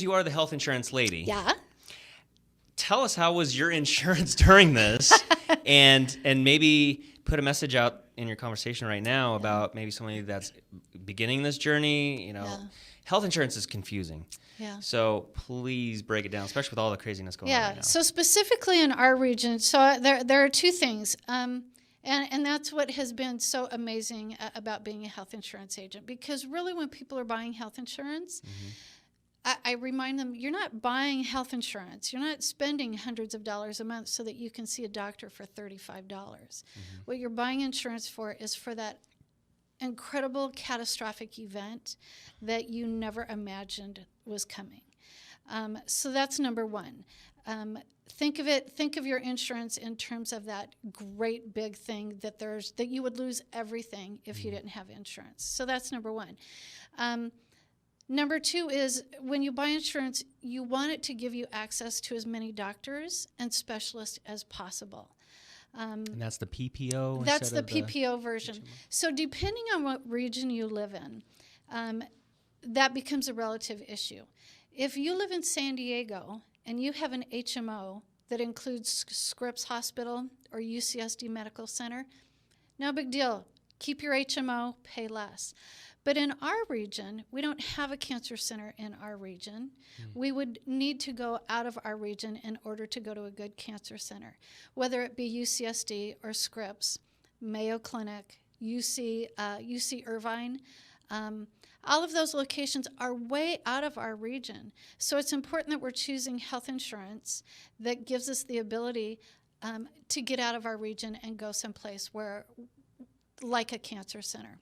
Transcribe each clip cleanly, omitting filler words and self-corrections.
you are the health insurance lady. Yeah. Tell us, how was your insurance during this? and maybe put a message out in your conversation right now about maybe somebody that's beginning this journey. You know, health insurance is confusing. Yeah. So please break it down, especially with all the craziness going on right now. So specifically in our region, so there are two things. And that's what has been so amazing about being a health insurance agent, because really when people are buying health insurance, I remind them, you're not buying health insurance. You're not spending hundreds of dollars a month so that you can see a doctor for $35. What you're buying insurance for is for that incredible catastrophic event that you never imagined was coming. So that's number one. Think of your insurance in terms of that great big thing that you would lose everything if you didn't have insurance. So that's number one. Number two is, when you buy insurance, you want it to give you access to as many doctors and specialists as possible. And that's the PPO? That's the PPO version. HMO. So depending on what region you live in, that becomes a relative issue. If you live in San Diego and you have an HMO that includes Scripps Hospital or UCSD Medical Center, no big deal. Keep your HMO, pay less. But in our region, we don't have a cancer center in our region. We would need to go out of our region in order to go to a good cancer center, whether it be UCSD or Scripps, Mayo Clinic, UC Irvine. All of those locations are way out of our region. So it's important that we're choosing health insurance that gives us the ability to get out of our region and go someplace where, like a cancer center.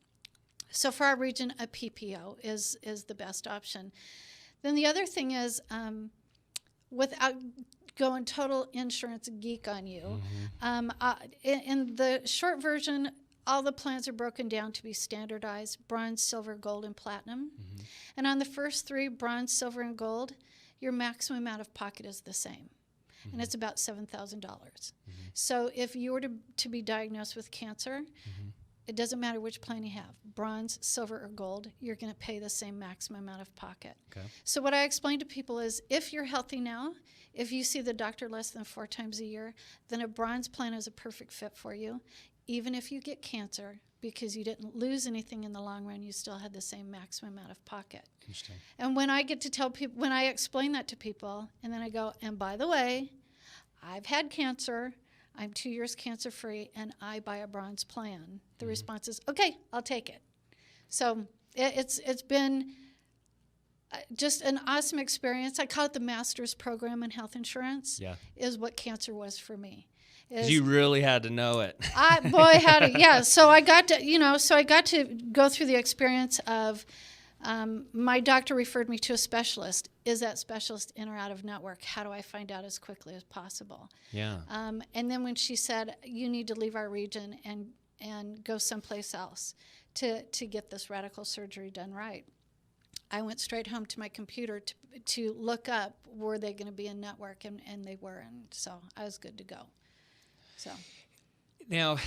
So for our region, a PPO is the best option. Then the other thing is, without going total insurance geek on you, in the short version, all the plans are broken down to be standardized: bronze, silver, gold, and platinum. And on the first three, bronze, silver, and gold, your maximum out of pocket is the same. And it's about $7,000. So if you were to be diagnosed with cancer, it doesn't matter which plan you have, bronze, silver, or gold, you're going to pay the same maximum out of pocket. So what I explain to people is, if you're healthy now, if you see the doctor less than 4 times a year, then a bronze plan is a perfect fit for you. Even if you get cancer, because you didn't lose anything in the long run, you still had the same maximum out of pocket. Interesting. And when I get to tell people, when I explain that to people, and then I go, and by the way, I've had cancer, I'm 2 years cancer-free, and I buy a bronze plan, the response is, okay, I'll take it. So it's been just an awesome experience. I call it the master's program in health insurance, is what cancer was for me. You really had to know it. So I got to go through the experience of, my doctor referred me to a specialist. Is that specialist in or out of network? How do I find out as quickly as possible? And then when she said, you need to leave our region and go someplace else to get this radical surgery done right, I went straight home to my computer to look up, were they going to be in network, and they were, and so I was good to go. So now,